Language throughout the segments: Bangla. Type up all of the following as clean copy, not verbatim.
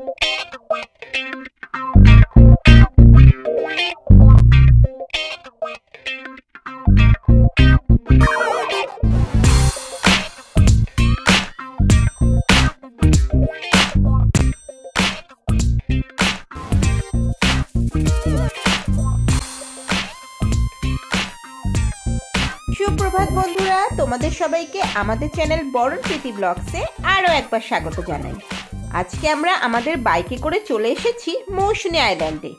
সুপ্রভাত বন্ধুরা, তোমাদের সবাইকে আমাদের চ্যানেল বরণ প্রীতি ব্লগসে আরও একবার স্বাগত জানাই। আজকে আমরা আমাদের বাইকে করে চলে এসেছি মৌসুনী আইল্যান্ডে।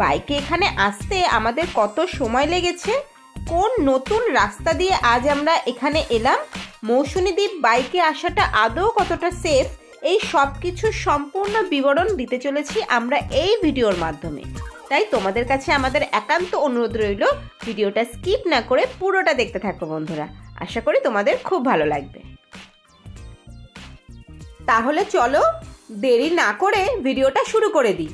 বাইকে এখানে আসতে আমাদের কত সময় লেগেছে, কোন নতুন রাস্তা দিয়ে আজ আমরা এখানে এলাম, মৌসুনী দ্বীপ বাইকে আসাটা আদৌ কতটা সেফ, এই সব কিছুর সম্পূর্ণ বিবরণ দিতে চলেছি আমরা এই ভিডিওর মাধ্যমে। তাই তোমাদের কাছে আমাদের একান্ত অনুরোধ রইল, ভিডিওটা স্কিপ না করে পুরোটা দেখতে থাকো বন্ধুরা। আশা করি তোমাদের খুব ভালো লাগবে। তাহলে চলো দেরি না করে ভিডিওটা শুরু করে দিই।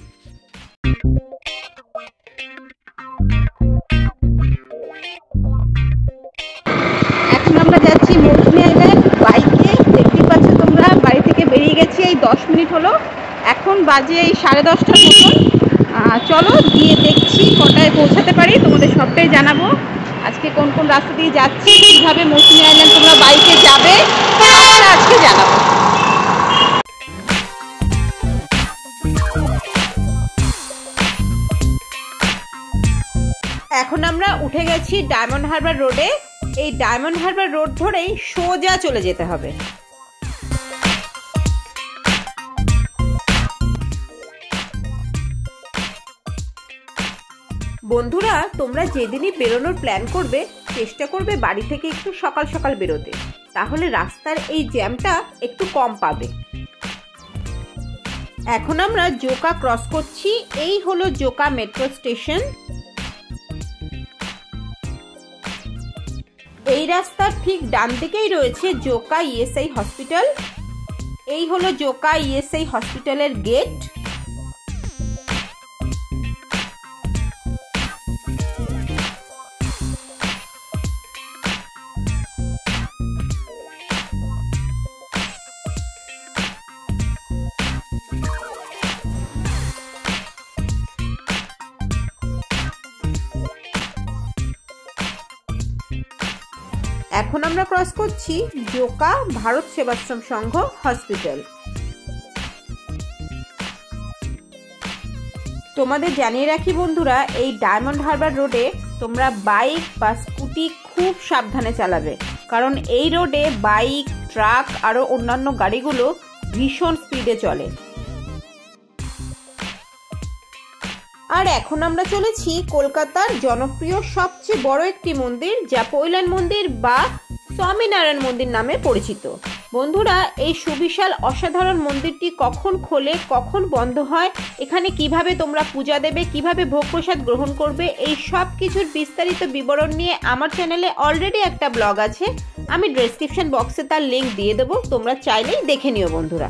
এখন আমরা যাচ্ছি মৌসুনী আইল্যান্ড বাইকে। দেখতে পাচ্ছ তোমরা, বাড়ি থেকে বেরিয়ে গেছি এই 10 মিনিট হলো। এখন বাজে এই 10:30টার মতন। চলো গিয়ে দেখছি কটায় পৌঁছাতে পারি, তোমাদের সবটাই জানাবো। আজকে কোন কোন রাস্তা দিয়ে যাচ্ছি, কীভাবে মৌসুনী আইল্যান্ড তোমরা বাইকে যাবে আজকে জানাবো। এখন আমরা উঠে গেছি ডায়মন্ড হারবার রোডে। এই ডায়মন্ড হারবার রোড ধরেই সোজা চলে যেতে হবে। বন্ধুরা, তোমরা যেদিনই বেরোনোর প্ল্যান করবে চেষ্টা করবে বাড়ি থেকে একটু সকাল সকাল বেরোতে, তাহলে রাস্তার এই জ্যামটা একটু কম পাবে। এখন আমরা জোকা ক্রস করছি। এই হলো জোকা মেট্রো স্টেশন। এই রাস্তার ঠিক ডান দিকেই রয়েছে জোকা ইএসআই হসপিটাল। এই হলো জোকা ইএসআই হসপিটালের গেট। এখন আমরা ক্রস করছি জোকা ভারত সেবাশ্রম সংঘ হসপিটাল। তোমাদের জানিয়ে রাখি বন্ধুরা, এই ডায়মন্ড হারবার রোডে তোমরা বাইক বা স্কুটি খুব সাবধানে চালাবে, কারণ এই রোডে বাইক, ট্রাক আরও অন্যান্য গাড়িগুলো ভীষণ স্পিডে চলে। আর এখন আমরা চলেছি কলকাতার জনপ্রিয় সবচেয়ে বড় একটি মন্দির, যা পৈলান মন্দির বা স্বামীনারায়ণ মন্দির নামে পরিচিত। বন্ধুরা, এই সুবিশাল অসাধারণ মন্দিরটি কখন খোলে, কখন বন্ধ হয়, এখানে কিভাবে তোমরা পূজা দেবে, কিভাবে ভোগ প্রসাদ গ্রহণ করবে, এই সব কিছুর বিস্তারিত বিবরণ নিয়ে আমার চ্যানেলে অলরেডি একটা ব্লগ আছে। আমি ডেসক্রিপশন বক্সে তার লিঙ্ক দিয়ে দেবো, তোমরা চাইলেই দেখে নিও বন্ধুরা।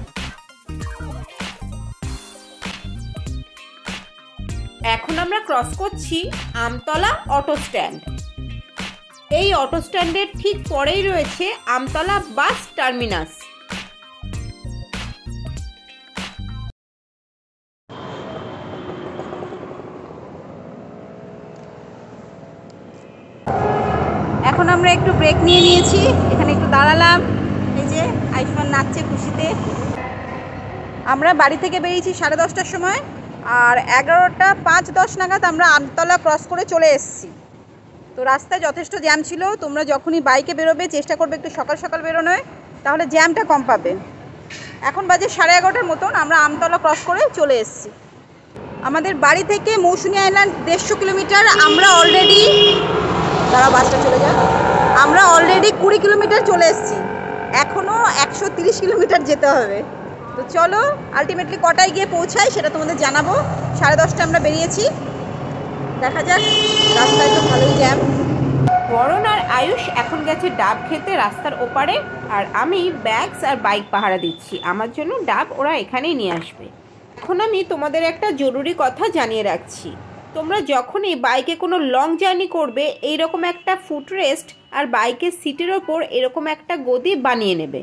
এখন আমরা ক্রস করছি আমতলা অটো স্ট্যান্ড। এই অটো স্ট্যান্ডের ঠিক পরেই রয়েছে আমতলা বাস টার্মিনাস। এখন আমরা একটু ব্রেক নিয়ে নিয়েছি, এখানে একটু দাঁড়ালাম। এই যে আয়ুষ্মান নাচছে খুশিতে। আমরা বাড়ি থেকে বেরিয়েছি 10:30টার সময়, আর 11টা 5-10 নাগাদ আমরা আমতলা ক্রস করে চলে এসেছি। তো রাস্তায় যথেষ্ট জ্যাম ছিল। তোমরা যখনই বাইকে বেরোবে চেষ্টা করবে একটু সকাল সকাল বেরোনোয়, তাহলে জ্যামটা কম পাবে। এখন বাজে 11:30টার মতন, আমরা আমতলা ক্রস করে চলে এসেছি। আমাদের বাড়ি থেকে মৌসুনী আইল্যান্ড 150 কিলোমিটার। আমরা অলরেডি বাসটা চলে যায়, আমরা অলরেডি 20 কিলোমিটার চলে এসেছি। এখনও 130 কিলোমিটার যেতে হবে। তো চলো আলটিমেটলি কটায় গিয়ে পৌঁছাই সেটা তোমাদের জানাবো। 10:30 আমরা বেরিয়েছি, দেখা যাক। রাস্তায় তো ভালোই জ্যাম। বরণ আর আয়ুষ এখন গেছে ডাব খেতে রাস্তার ওপারে, আর আমি ব্যাগস আর বাইক পাহারা দিচ্ছি। আমার জন্য ডাব ওরা এখানেই নিয়ে আসবে। এখন আমি তোমাদের একটা জরুরি কথা জানিয়ে রাখছি, তোমরা যখনই বাইকে কোনো লং জার্নি করবে এইরকম একটা ফুট রেস্ট আর বাইকের সিটের ওপর এরকম একটা গদি বানিয়ে নেবে।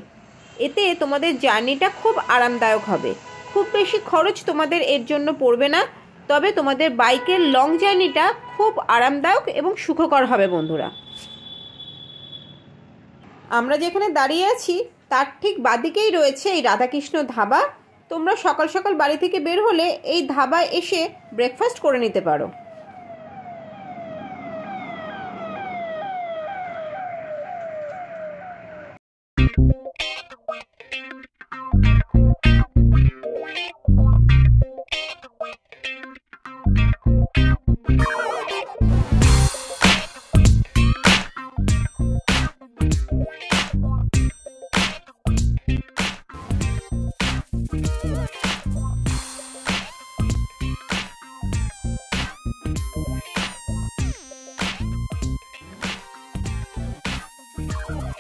এতে তোমাদের জার্নিটা খুব আরামদায়ক হবে। খুব বেশি খরচ তোমাদের এর জন্য পড়বে না, তবে তোমাদের বাইকের লং জার্নিটা খুব আরামদায়ক এবং সুখকর হবে বন্ধুরা। আমরা যেখানে দাঁড়িয়ে আছি তার ঠিক বাদিকেই রয়েছে এই রাধাকৃষ্ণ ধাবা। তোমরা সকাল সকাল বাড়ি থেকে বের হলে এই ধাবায় এসে ব্রেকফাস্ট করে নিতে পারো।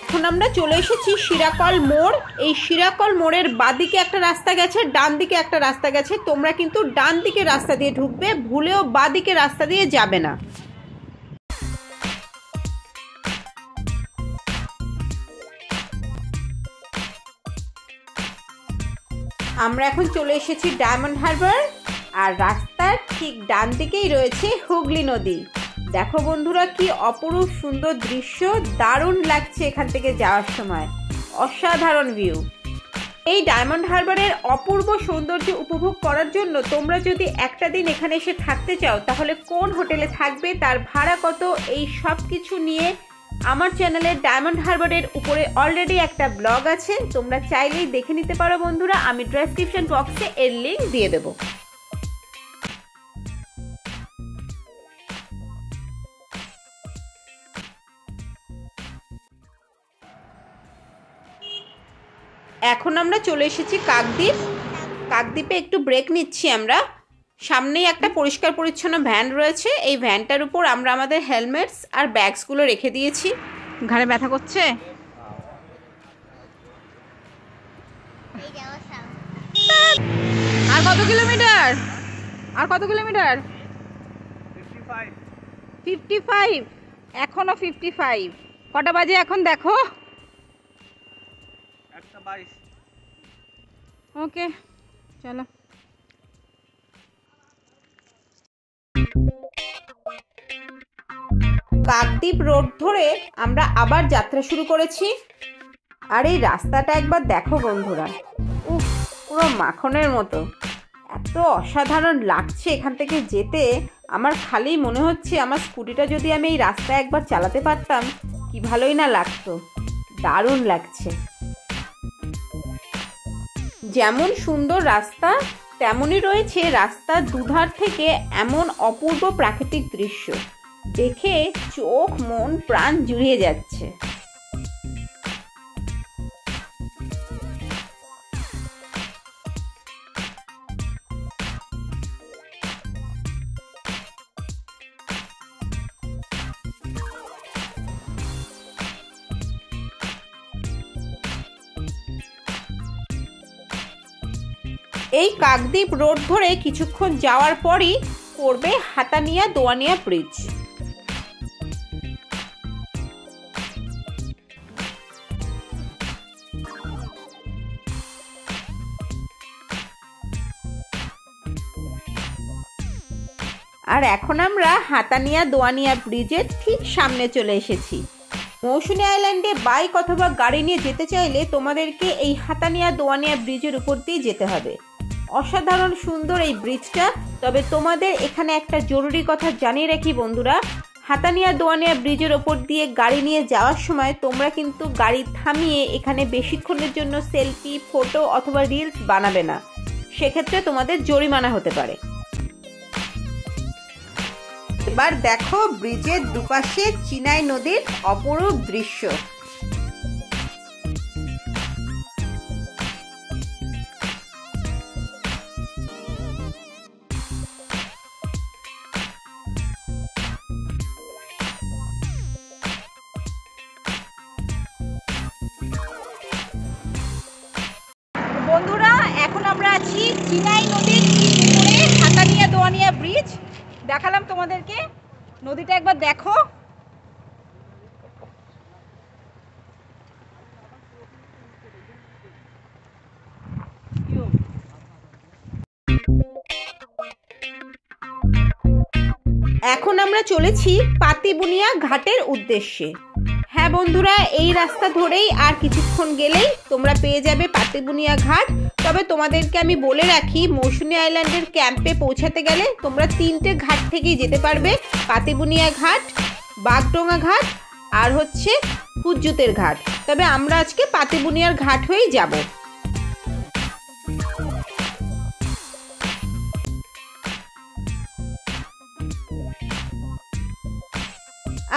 এখন আমরা চলে এসেছি শিরাকল মোড়। এই শিরাকল মোড়ের বাদিকে একটা রাস্তা গেছে, ডান দিকে একটা রাস্তা গেছে। তোমরা কিন্তু ডান দিকে রাস্তা দিয়ে ঢুকবে, ভুলেও বাদিকে রাস্তা দিয়ে যাবে না। আমরা এখন চলে এসেছি ডায়মন্ড হারবার, আর রাস্তার ঠিক ডান দিকেই রয়েছে হুগলি নদী। দেখো বন্ধুরা কি অপরূপ সুন্দর দৃশ্য, দারুণ লাগছে এখান থেকে যাওয়ার সময়, অসাধারণ ভিউ। এই ডায়মন্ড হারবারের অপূর্ব সৌন্দর্য উপভোগ করার জন্য তোমরা যদি একটা দিন এখানে এসে থাকতে চাও তাহলে কোন হোটেলে থাকবে, তার ভাড়া কত, এই সব কিছু নিয়ে আমার চ্যানেলে ডায়মন্ড হারবারের উপরে অলরেডি একটা ব্লগ আছে, তোমরা চাইলেই দেখে নিতে পারো বন্ধুরা। আমি ডেসক্রিপশন বক্সে এর লিংক দিয়ে দেবো। এখন আমরা চলে এসেছি কাকদ্বীপ। কাকদ্বীপে একটু ব্রেক নিচ্ছি আমরা। সামনেই একটা পরিষ্কার পরিচ্ছন্ন ভ্যান রয়েছে, এই ভ্যানটার উপর আমরা আমাদের হেলমেটস আর ব্যাগসগুলো রেখে দিয়েছি। ঘাড়ে ব্যথা করছে? আর কত কিলোমিটার? আর কত কিলোমিটার? 55। এখনো 55। কটা বাজে এখন দেখো? ওকে চলো। কাকদ্বীপ রোড ধরে আমরা আবার যাত্রা শুরু করেছি। আর এই রাস্তাটা একবার দেখো বন্ধুরা, উফ, পুরো মাখনের মতো, এত অসাধারণ লাগছে এখান থেকে যেতে। আমার খালি মনে হচ্ছে আমার স্কুটিটা যদি আমি এই রাস্তায় একবার চালাতে পারতাম কি ভালোই না লাগতো, দারুণ লাগছে। যেমন সুন্দর রাস্তা তেমনই রয়েছে রাস্তার দুধার থেকে এমন অপূর্ব প্রাকৃতিক দৃশ্য, দেখে চোখ মন প্রাণ জুড়িয়ে যাচ্ছে। এই কাকদ্বীপ রোড ধরে কিছুক্ষণ যাওয়ার পরই পড়বে হাতানিয়া দোয়ানিয়া ব্রিজ। আর এখন আমরা হাতানিয়া দোয়ানিয়া ব্রিজের ঠিক সামনে চলে এসেছি। মৌসুনী আইল্যান্ডে বাইক অথবা গাড়ি নিয়ে যেতে চাইলে তোমাদেরকে এই হাতানিয়া দোয়ানিয়া ব্রিজের উপর দিয়ে যেতে হবে। অসাধারণ সুন্দর এই ব্রিজটা। তবে তোমাদের এখানে একটা জরুরি কথা জানিয়ে রাখি বন্ধুরা, হাতানিয়া দোয়ানিয়া ব্রিজের ওপর দিয়ে গাড়ি নিয়ে যাওয়ার সময় তোমরা কিন্তু গাড়ি থামিয়ে এখানে বেশিক্ষণের জন্য সেলফি, ফটো অথবা রিলস বানাবে না, সেক্ষেত্রে তোমাদের জরিমানা হতে পারে। এবার দেখো ব্রিজের দুপাশে চিনাই নদীর অপরূপ দৃশ্য। বন্ধুরা এখন আমরা আছি চিনাই নদীর উপরে হাতানিয়া দোয়ানিয়া ব্রিজ। দেখালাম তোমাদেরকে, নদীটা একবার দেখো। এখন আমরা চলেছি পাতিবুনিয়া ঘাটের উদ্দেশ্যে। হ্যাঁ বন্ধুরা, এই রাস্তা ধরেই আর কিছুক্ষণ গেলেই তোমরা পেয়ে যাবে পাতিবুনিয়া ঘাট। তবে তোমাদেরকে আমি বলে রাখি, মৌসুনী আইল্যান্ডের ক্যাম্পে পৌঁছাতে গেলে তোমরা 3টে ঘাট থেকেই যেতে পারবে। পাতিবুনিয়া ঘাট, বাগডোঙা ঘাট আর হচ্ছে হুজ্জুতের ঘাট। তবে আমরা আজকে পাতিবুনিয়ার ঘাট হয়েই যাব।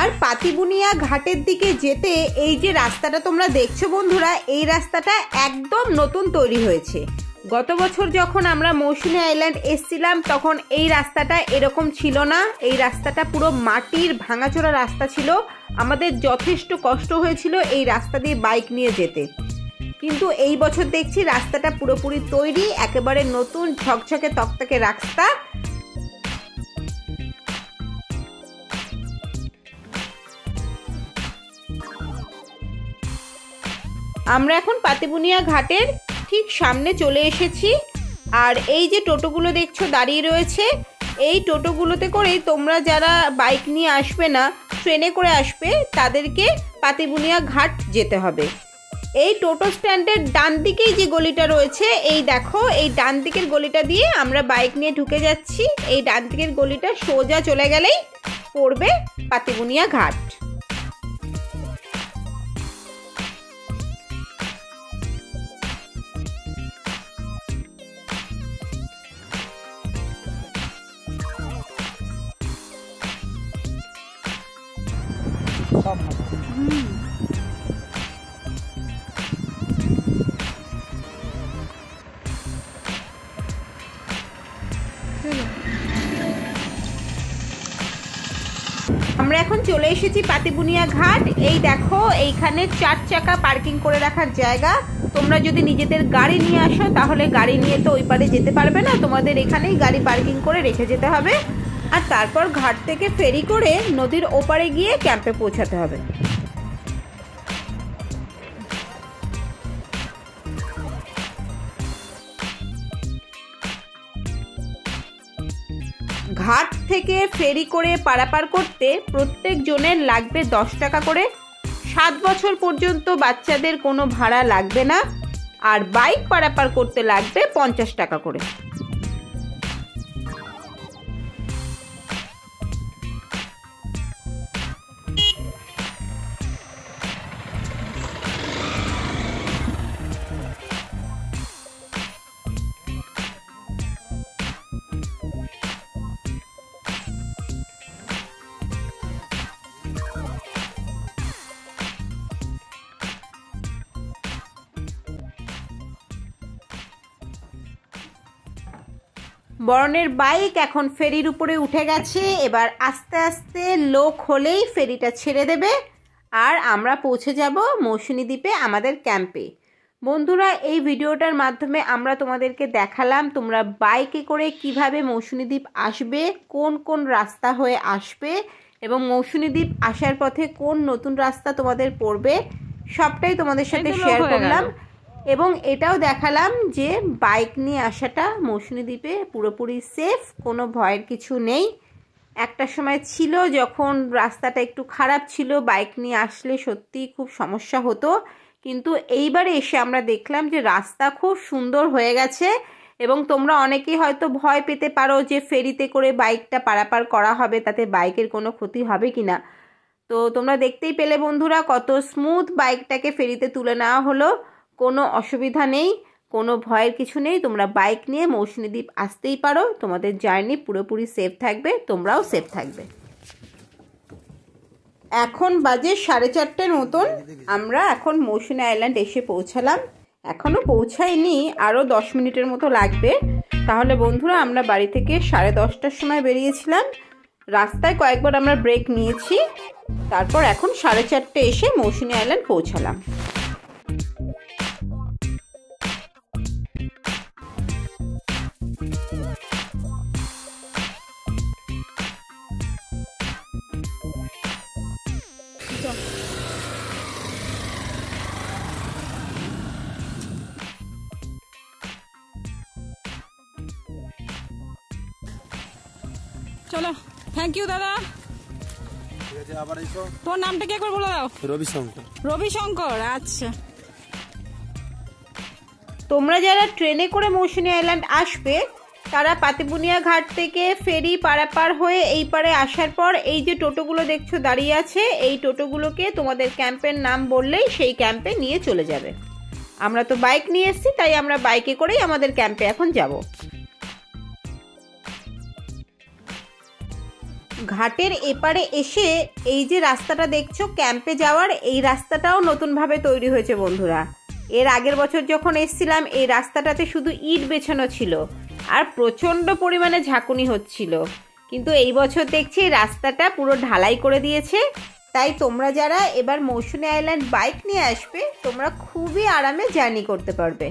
আর পাতিবুনিয়া ঘাটের দিকে যেতে এই যে রাস্তাটা তোমরা দেখছো বন্ধুরা, এই রাস্তাটা একদম নতুন তৈরি হয়েছে। গত বছর যখন আমরা মৌসুনী আইল্যান্ড এসেছিলাম তখন এই রাস্তাটা এরকম ছিল না। এই রাস্তাটা পুরো মাটির ভাঙাচোরা রাস্তা ছিল। আমাদের যথেষ্ট কষ্ট হয়েছিল এই রাস্তা দিয়ে বাইক নিয়ে যেতে। কিন্তু এই বছর দেখছি রাস্তাটা পুরোপুরি তৈরি, একেবারে নতুন ঝকঝকে তকতকে রাস্তা। আমরা এখন পাতিবুনিয়া ঘাটের ঠিক সামনে চলে এসেছি। আর এই যে টোটোগুলো দেখছো দাঁড়িয়ে রয়েছে, এই টোটোগুলোতে করেই তোমরা যারা বাইক নিয়ে আসবে না, ট্রেনে করে আসবে, তাদেরকে পাতিবুনিয়া ঘাট যেতে হবে। এই টোটো স্ট্যান্ডের ডান দিকেই যে গলিটা রয়েছে, এই দেখো, এই ডান দিকের গলিটা দিয়ে আমরা বাইক নিয়ে ঢুকে যাচ্ছি। এই ডান দিকের গলিটা সোজা চলে গেলেই পড়বে পাতিবুনিয়া ঘাট। আমরা এখন চলে এসেছি পাতিবুনিয়া ঘাট। এই দেখো, এইখানে 4 চাকা পার্কিং করে রাখার জায়গা। তোমরা যদি নিজেদের গাড়ি নিয়ে আসো তাহলে গাড়ি নিয়ে তো ওই পারে যেতে পারবে না, তোমাদের এখানেই গাড়ি পার্কিং করে রেখে যেতে হবে। আর তারপর ঘাট থেকে ফেরি করে নদীর ওপারে গিয়ে ক্যাম্পে পৌঁছাতে হবে। ঘাট থেকে ফেরি করে পারাপার করতে প্রত্যেক জনের লাগবে 10 টাকা করে। 7 বছর পর্যন্ত বাচ্চাদের কোনো ভাড়া লাগবে না। আর বাইক পারাপার করতে লাগবে 50 টাকা করে। বরণের বাইক এখন ফেরির উপরে উঠে গেছে। এবার আস্তে আস্তে লোক হলেই ফেরিটা ছেড়ে দেবে আর আমরা পৌঁছে যাব মৌসুনী দ্বীপে আমাদের ক্যাম্পে। বন্ধুরা, এই ভিডিওটার মাধ্যমে আমরা তোমাদেরকে দেখালাম তোমরা বাইকে করে কিভাবে মৌসুনী দ্বীপ আসবে, কোন কোন রাস্তা হয়ে আসবে এবং মৌসুনী দ্বীপ আসার পথে কোন নতুন রাস্তা তোমাদের পড়বে, সবটাই তোমাদের সাথে শেয়ার করলাম। এবং এটাও দেখালাম যে বাইক নিয়ে আসাটা মৌসুনী দ্বীপে পুরোপুরি সেফ, কোনো ভয়ের কিছু নেই। একটা সময় ছিল যখন রাস্তাটা একটু খারাপ ছিল, বাইক নিয়ে আসলে সত্যিই খুব সমস্যা হতো, কিন্তু এইবারে এসে আমরা দেখলাম যে রাস্তা খুব সুন্দর হয়ে গেছে। এবং তোমরা অনেকেই হয়তো ভয় পেতে পারো যে ফেরিতে করে বাইকটা পারাপার করা হবে, তাতে বাইকের কোনো ক্ষতি হবে কিনা। তো তোমরা দেখতেই পেলে বন্ধুরা কত স্মুথ বাইকটাকে ফেরিতে তুলে নেওয়া হলো, কোনো অসুবিধা নেই, কোনো ভয়ের কিছু নেই। তোমরা বাইক নিয়ে মৌসুনী দ্বীপ আসতেই পারো, তোমাদের জার্নি পুরোপুরি সেফ থাকবে, তোমরাও সেফ থাকবে। এখন বাজে 4:30 মতন। আমরা এখন মৌসুনী আইল্যান্ড এসে পৌঁছালাম, এখনও পৌঁছায়নি, আরও 10 মিনিটের মতো লাগবে। তাহলে বন্ধুরা, আমরা বাড়ি থেকে 10:30টার সময় বেরিয়েছিলাম, রাস্তায় কয়েকবার আমরা ব্রেক নিয়েছি, তারপর এখন 4:30 এসে মৌসুনী আইল্যান্ড পৌঁছালাম। চলো, থ্যাংক ইউ দাদা। তোর নামটা কি একবার বলে দাও? রবিশঙ্কর। রবিশঙ্কর, আচ্ছা। তোমরা যারা ট্রেনে করে মৌসুনী আইল্যান্ড আসবে তারা পাতিবুনিয়া ঘাট থেকে ফেরি পারাপার হয়ে এই পারে আসার পর এই যে টোটোগুলো দেখছো দাঁড়িয়ে আছে, এই টোটোগুলোকে তোমাদের ক্যাম্পের নাম বললেই সেই ক্যাম্পে নিয়ে চলে যাবে। আমরা তো বাইক নিয়ে এসেছি, তাই আমরা বাইকে করেই আমাদের ক্যাম্পে এখন যাব। ঘাটের এপারে এসে এই যে রাস্তাটা দেখছো ক্যাম্পে যাওয়ার, এই রাস্তাটাও নতুনভাবে তৈরি হয়েছে বন্ধুরা। এর আগের বছর যখন এসেছিলাম এই রাস্তাটাতে শুধু ইট বেছানো ছিল আর প্রচণ্ড পরিমাণে ঝাঁকুনি হচ্ছিল, কিন্তু এই বছর দেখছি রাস্তাটা পুরো ঢালাই করে দিয়েছে। তাই তোমরা যারা এবার মৌসুনী আইল্যান্ড বাইক নিয়ে আসবে তোমরা খুবই আরামে জার্নি করতে পারবে।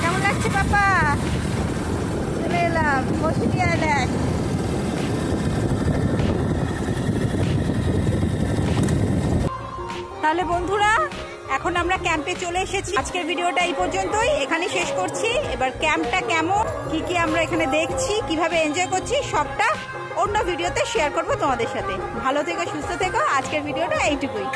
কেমন লাগছে পাপা? চলে এলাম মৌসুনী আইল্যান্ড। তাহলে বন্ধুরা এখন আমরা ক্যাম্পে চলে এসেছি। আজকের ভিডিওটা এই পর্যন্তই, এখানে শেষ করছি। এবার ক্যাম্পটা কেমন, কি কি আমরা এখানে দেখছি, কিভাবে এনজয় করছি, সবটা অন্য ভিডিওতে শেয়ার করব তোমাদের সাথে। ভালো থেকো, সুস্থ থেকো। আজকের ভিডিওটা এইটুকুই।